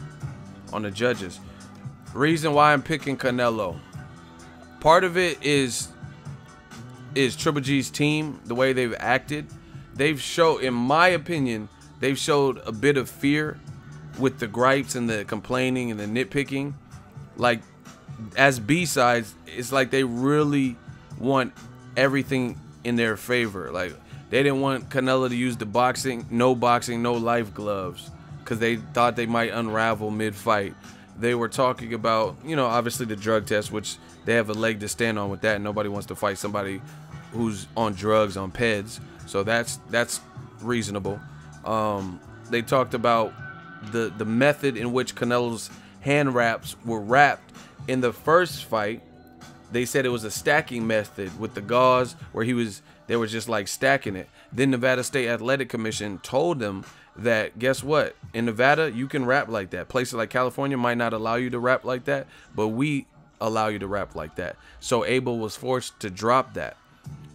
Reason why I'm picking Canelo, part of it is Triple G's team, the way they've acted. They've showed, in my opinion, they've showed a bit of fear with the gripes and the complaining and the nitpicking. Like, as B-sides, it's like they really want everything in their favor. Like, they didn't want Canelo to use the no life gloves, because they thought they might unravel mid-fight. They were talking about, you know, obviously the drug test, which they have a leg to stand on with that. Nobody wants to fight somebody who's on drugs, on PEDs. So that's reasonable. They talked about the method in which Canelo's hand wraps were wrapped in the first fight. They said it was a stacking method with the gauze, where they were just like stacking it. Then Nevada State Athletic Commission told them that, guess what? In Nevada, you can rap like that. Places like California might not allow you to rap like that, but we allow you to rap like that. So Abel was forced to drop that.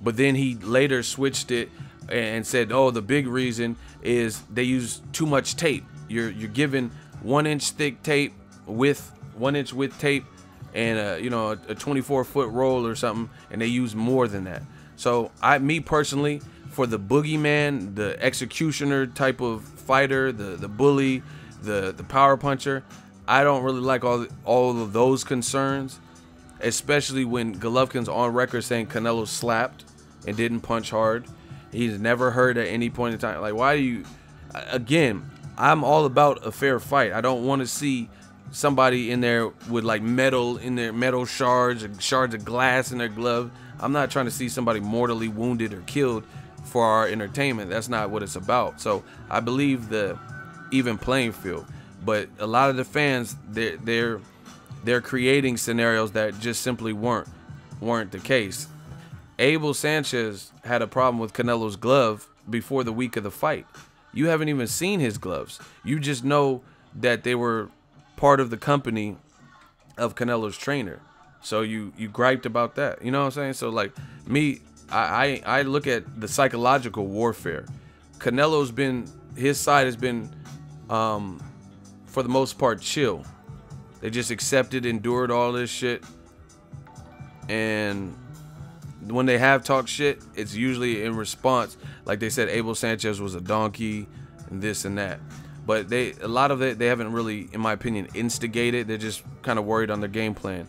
But then he later switched it and said, oh, the big reason is they use too much tape. You're given 1 inch thick tape with 1 inch width tape and you know, a 24-foot roll or something, and they use more than that. So me personally, for the boogeyman, the executioner type of fighter, the bully, the power puncher, I don't really like all of those concerns, especially when Golovkin's on record saying Canelo slapped and didn't punch hard. He's never heard at any point in time. Like, why do you? Again, I'm all about a fair fight. I don't want to see somebody in there with like metal in their metal shards of glass in their glove. I'm not trying to see somebody mortally wounded or killed for our entertainment. That's not what it's about. So I believe the even playing field, but a lot of the fans, they're creating scenarios that just simply weren't the case. Abel Sanchez had a problem with Canelo's glove before the week of the fight. You haven't even seen his gloves. You just know that they were part of the company of Canelo's trainer. So you griped about that. You know what I'm saying? So like me, I look at the psychological warfare. His side has been, for the most part, chill. They just accepted, endured all this shit. And when they have talked shit, it's usually in response. Like they said, Abel Sanchez was a donkey and this and that. But a lot of it, they haven't really, in my opinion, instigated. They're just kind of worried on their game plan.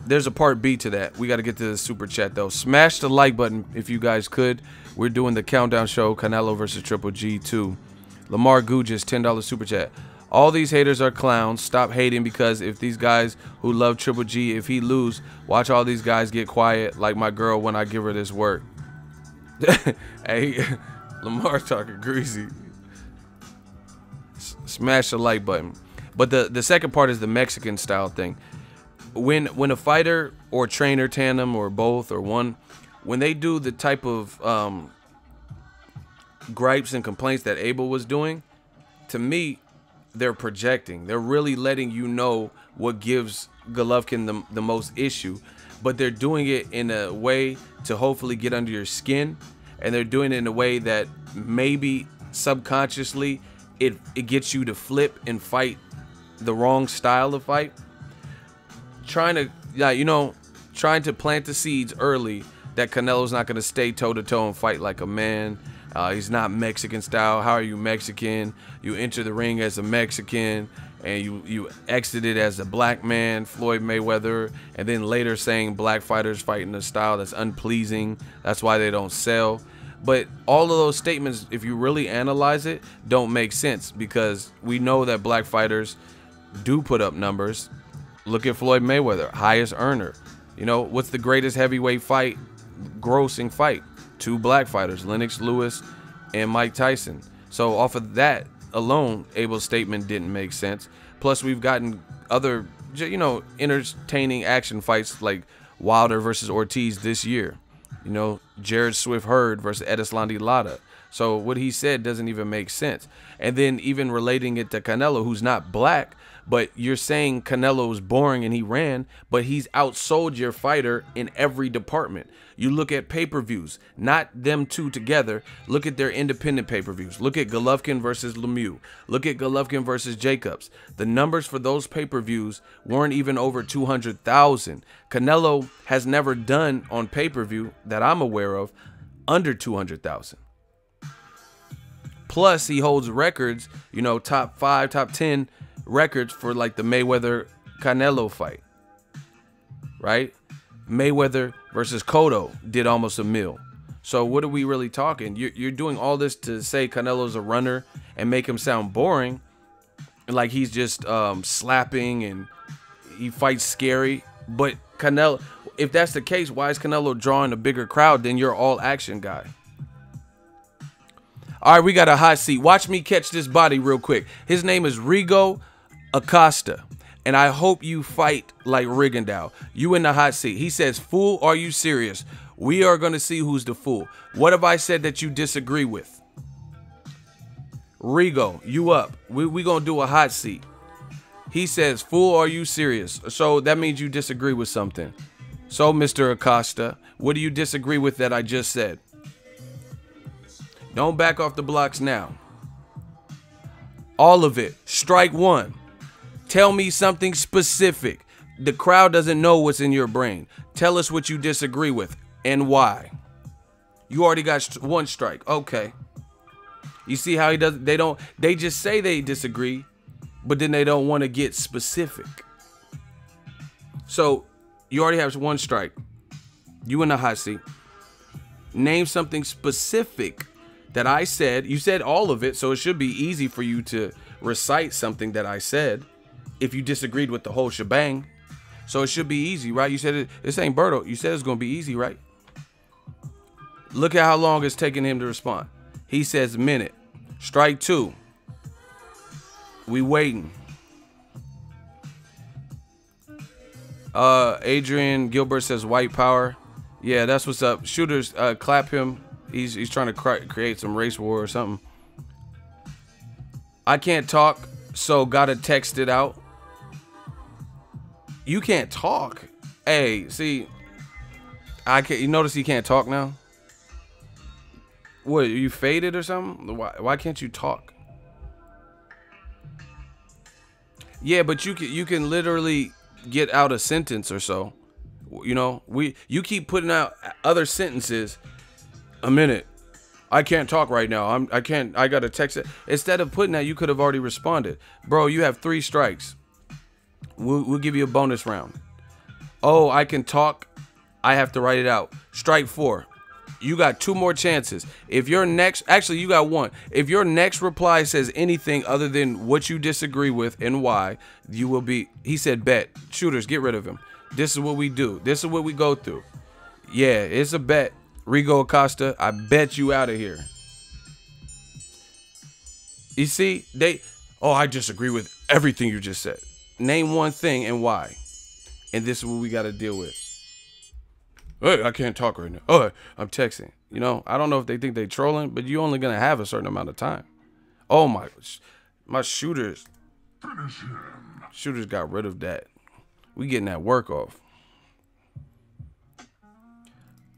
There's a part B to that. We got to get to the super chat though. Smash the like button if you guys could. We're doing the countdown show, Canelo versus Triple G 2. Lamar Gugis, $10 super chat. All these haters are clowns. Stop hating, because if these guys who love Triple G, if he lose, watch all these guys get quiet like my girl when I give her this work. Hey, Lamar talking greasy. Smash the like button. But the second part is the Mexican style thing. When a fighter or trainer, tandem or both or one, when they do the type of gripes and complaints that Abel was doing, to me, they're projecting. They're really letting you know what gives Golovkin the most issue, but they're doing it in a way to hopefully get under your skin, and they're doing it in a way that maybe subconsciously it gets you to flip and fight the wrong style of fight. Trying to plant the seeds early that Canelo's not going to stay toe-to-toe and fight like a man. He's not Mexican style. How are you Mexican? You enter the ring as a Mexican, and you exited as a black man, Floyd Mayweather, and then later saying black fighters fight in a style that's unpleasing. That's why they don't sell. But all of those statements, if you really analyze it, don't make sense, because we know that black fighters do put up numbers. Look at Floyd Mayweather, highest earner. You know, what's the greatest heavyweight fight, grossing fight? 2 black fighters, Lennox Lewis and Mike Tyson. So off of that alone, Abel's statement didn't make sense. Plus, we've gotten other, you know, entertaining action fights like Wilder versus Ortiz this year. You know, Jared Swift Hurd versus Edeslandi Lara. So what he said doesn't even make sense. And then even relating it to Canelo, who's not black, but you're saying Canelo's boring and he ran, but he's outsold your fighter in every department. You look at pay-per-views, not them two together. Look at their independent pay-per-views. Look at Golovkin versus Lemieux. Look at Golovkin versus Jacobs. The numbers for those pay-per-views weren't even over 200,000. Canelo has never done on pay-per-view that I'm aware of under 200,000. Plus, he holds records, you know, top 5, top 10 records for like the Mayweather Canelo fight, right? Mayweather versus Cotto did almost $1 million. So what are we really talking? You're doing all this to say Canelo's a runner and make him sound boring, like he's just slapping and he fights scary. But Canelo, if that's the case, why is Canelo drawing a bigger crowd than your all action guy? All right, we got a hot seat. Watch me catch this body real quick. His name is Rigo Acosta, and I hope you fight like Rigondeaux. You in the hot seat. He says, "Fool, are you serious? We are going to see who's the fool. What have I said that you disagree with?" Rigo, you up. We going to do a hot seat. He says, "Fool, are you serious?" So that means you disagree with something. So, Mr. Acosta, what do you disagree with that I just said? Don't back off the blocks now. All of it. Strike one. Tell me something specific. The crowd doesn't know what's in your brain. Tell us what you disagree with and why. You already got 1 strike. Okay. You see how he does? They just say they disagree, but then they don't want to get specific. So you already have 1 strike. You in the hot seat. Name something specific that I said. You said all of it, so it should be easy for you to recite something that I said if you disagreed with the whole shebang. So it should be easy, right? You said it. This ain't Berto. You said it's going to be easy, right? Look at how long it's taking him to respond. He says minute. Strike 2. We waiting. Adrian Gilbert says white power. Yeah, that's what's up. Shooters, clap him. He's trying to create some race war or something. I can't talk, so gotta text it out. You can't talk. Hey, see, you notice he can't talk now? What, are you faded or something? Why can't you talk? Yeah, but you can literally get out a sentence or so. You know, you keep putting out other sentences. A minute. I can't talk right now. I gotta text it. Instead of putting that, you could have already responded. Bro, you have 3 strikes. We'll give you a bonus round. Oh, I can talk. I have to write it out. Strike 4. You got 2 more chances. If your next, actually you got 1. If your next reply says anything other than what you disagree with and why, you will be, he said bet. Shooters, get rid of him. This is what we do. This is what we go through. Yeah, it's a bet. Rigo Acosta, I bet you out of here. You see, I disagree with everything you just said. Name 1 thing and why. And this is what we got to deal with. Hey, I can't talk right now. Oh, I'm texting. You know, I don't know if they think they trolling, but you're only going to have a certain amount of time. Oh, my shooters. Shooters got rid of that. We getting that work off.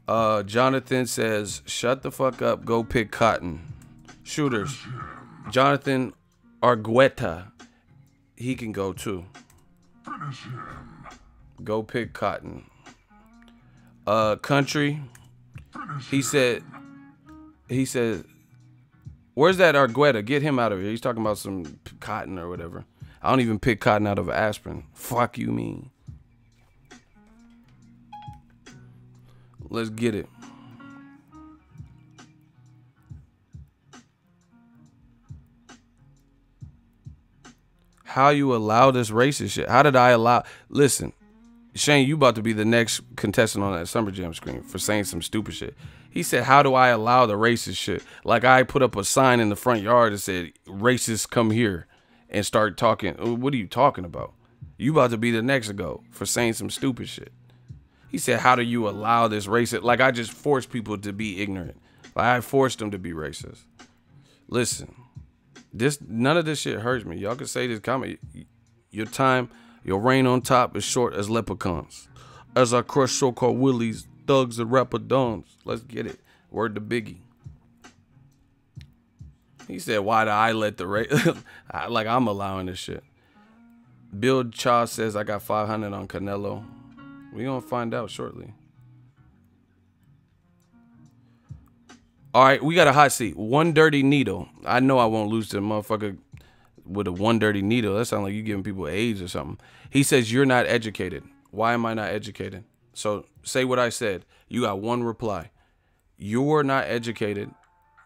Jonathan says, shut the fuck up, go pick cotton. Shooters. Jonathan Argueta. He can go too. Go pick cotton. Country. He said, where's that Argueta? Get him out of here. He's talking about some cotton or whatever. I don't even pick cotton out of aspirin. Fuck you mean. Let's get it. How you allow this racist shit? How did I allow? Listen, Shane, you about to be the next contestant on that Summer Jam screen for saying some stupid shit. He said, how do I allow the racist shit? Like I put up a sign in the front yard that said, racists come here and start talking. What are you talking about? You about to be the next to go for saying some stupid shit. He said, how do you allow this racist? Like I just forced people to be ignorant. Like I forced them to be racist. Listen, none of this shit hurts me. Y'all can say this comment. Your time, your reign on top is short as leprechauns. As I crush so-called willies, thugs and rapper dons. Let's get it. Word to Biggie. He said, why do I let the race? Like I'm allowing this shit. Bill Cha says I got 500 on Canelo. We gonna find out shortly. All right, we got a hot seat. One dirty needle. I know I won't lose to the motherfucker with a one dirty needle. That sounds like you giving people AIDS or something. He says you're not educated. Why am I not educated? So say what I said. You got one reply. You're not educated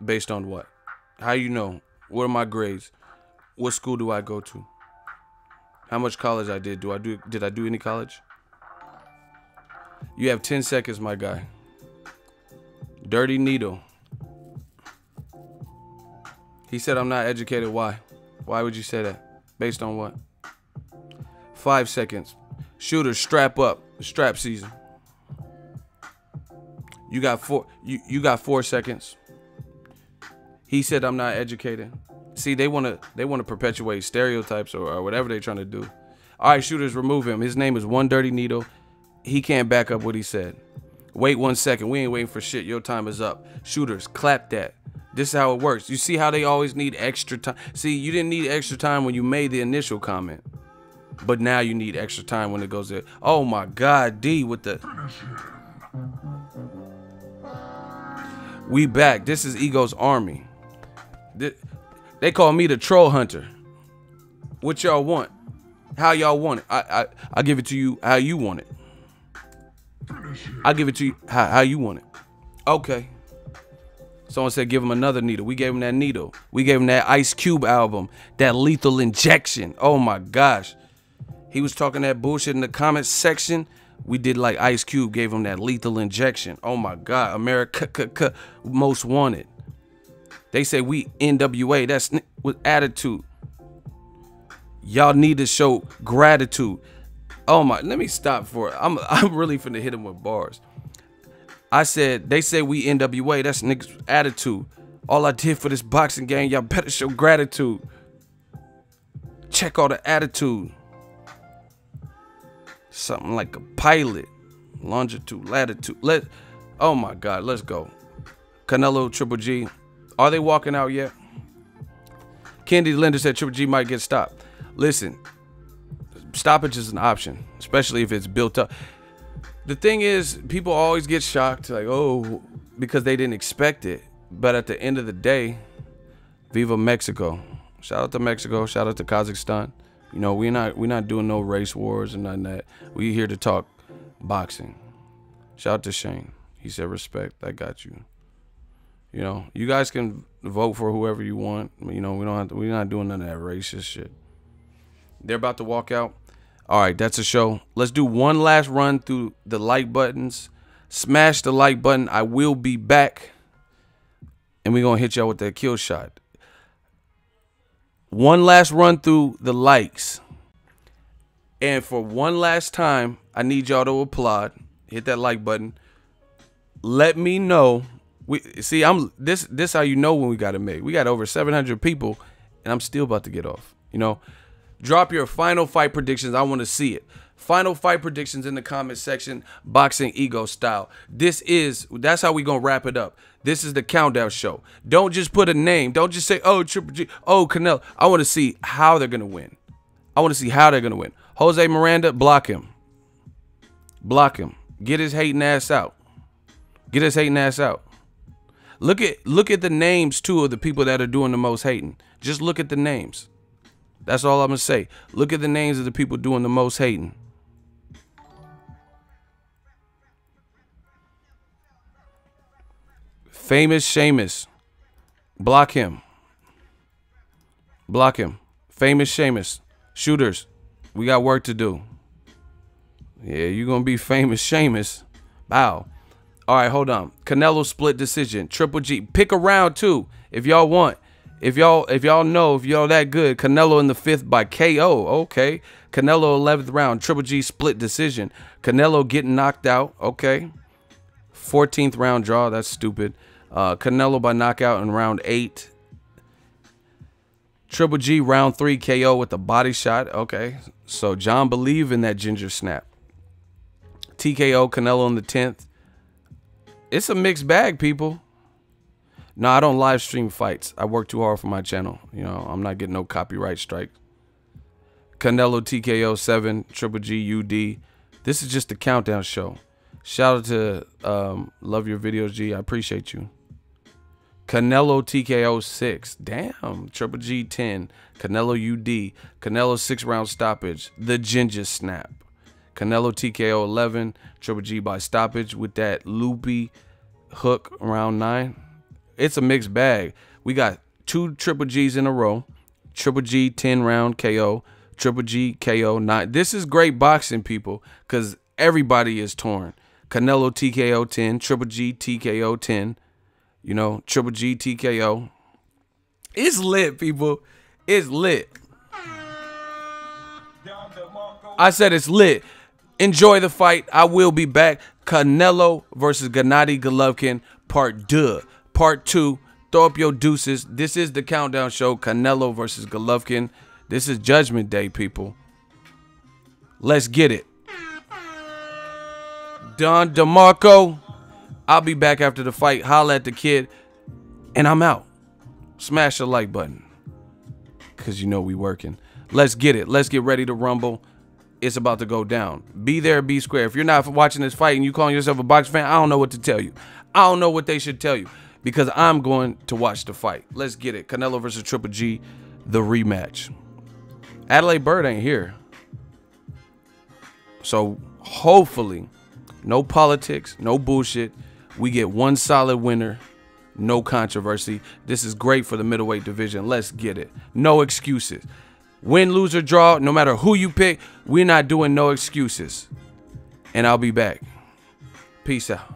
based on what? How you know? What are my grades? What school do I go to? How much college I did? Did I do any college? You have 10 seconds, my guy. Dirty needle. He said I'm not educated. Why? Why would you say that? Based on what? 5 seconds. Shooters, strap up. Strap season. You got 4 seconds. He said I'm not educated. See, they want to perpetuate stereotypes or whatever they're trying to do. All right, shooters, remove him. His name is One Dirty Needle. He can't back up what he said. Wait 1 second. We ain't waiting for shit. Your time is up. Shooters, clap that. This is how it works. You see how they always need extra time? See, you didn't need extra time when you made the initial comment. But now you need extra time when it goes there. Oh my God, D with the... We back. This is Ego's Army. They call me the troll hunter. What y'all want? How y'all want it? I give it to you how you want it. I give it to you how you want it. Okay. Someone said give him another needle. We gave him that needle. We gave him that Ice Cube album. That Lethal Injection. Oh my gosh. He was talking that bullshit in the comments section. We did like Ice Cube gave him that Lethal Injection. Oh my God. America Most Wanted. They say we NWA. That's with attitude. Y'all need to show gratitude. Oh my, let me stop for it. I'm really finna hit him with bars. I said, they say we NWA. That's niggas' attitude. All I did for this boxing game, y'all better show gratitude. Check all the attitude. Something like a pilot. Longitude, latitude. Oh my God, let's go. Canelo, Triple G. Are they walking out yet? Candy Linder said Triple G might get stopped. Listen, stoppage is an option, especially if it's built up. The thing is, people always get shocked, like, oh, because they didn't expect it. But at the end of the day, Viva Mexico. Shout out to Mexico. Shout out to Kazakhstan. You know, we're not doing no race wars and none of that. We here to talk boxing. Shout out to Shane. He said respect. I got you. You know, you guys can vote for whoever you want. You know, we're not doing none of that racist shit. They're about to walk out. All right, that's a show. Let's do one last run through the like buttons. Smash the like button. I will be back. And we're going to hit y'all with that kill shot. One last run through the likes. And for one last time, I need y'all to applaud. Hit that like button. Let me know. This how you know when we got it made. We got over 700 people, and I'm still about to get off. You know, drop your final fight predictions. I want to see it. Final fight predictions in the comment section, Boxing Ego style. That's how we gonna wrap it up. This is the countdown show. Don't just put a name. Don't just say, oh, Triple G, oh, Canelo. I want to see how they're gonna win. I want to see how they're gonna win. Jose Miranda, block him. Block him. Get his hating ass out. Get his hating ass out. Look at the names too of the people that are doing the most hating. Just look at the names. That's all I'm gonna say. Look at the names of the people doing the most hating. Famous Seamus. Block him. Block him. Famous Seamus. Shooters, we got work to do. Yeah, you're going to be famous, Seamus. Wow. All right, hold on. Canelo split decision. Triple G. Pick a round, too, if y'all want. If y'all know, if y'all that good. Canelo in the 5th by KO. Okay. Canelo 11th round. Triple G split decision. Canelo getting knocked out. Okay. 14th round draw. That's stupid. Canelo by knockout in round 8. Triple G round 3 KO with a body shot. Okay. So John believe in that ginger snap. TKO Canelo in the 10th. It's a mixed bag, people. No, I don't live stream fights. I work too hard for my channel. You know, I'm not getting no copyright strike. Canelo TKO 7, Triple G UD. This is just a countdown show. Shout out to love your videos, G. I appreciate you. Canelo TKO 6. Damn. Triple G 10. Canelo UD. Canelo 6-round stoppage. The ginger snap. Canelo TKO 11. Triple G by stoppage with that loopy hook around 9. It's a mixed bag. We got 2 Triple G's in a row. Triple G 10-round KO. Triple G KO 9. This is great boxing, people, because everybody is torn. Canelo TKO 10. Triple G TKO 10. You know, Triple G TKO. It's lit, people. It's lit. I said it's lit. Enjoy the fight. I will be back. Canelo versus Gennady Golovkin, part 2. Part 2. Throw up your deuces. This is the countdown show. Canelo versus Golovkin. This is Judgment Day, people. Let's get it. Don DeMarco. I'll be back after the fight. Holla at the kid. And I'm out. Smash the like button. Because you know we working. Let's get it. Let's get ready to rumble. It's about to go down. Be there, be square. If you're not watching this fight and you calling yourself a boxing fan, I don't know what to tell you. I don't know what they should tell you. Because I'm going to watch the fight. Let's get it. Canelo versus Triple G. The rematch. Adelaide Bird ain't here. So hopefully, no politics, no bullshit. We get one solid winner. No controversy. This is great for the middleweight division. Let's get it. No excuses. Win, lose, or draw, no matter who you pick, we're not doing no excuses. And I'll be back. Peace out.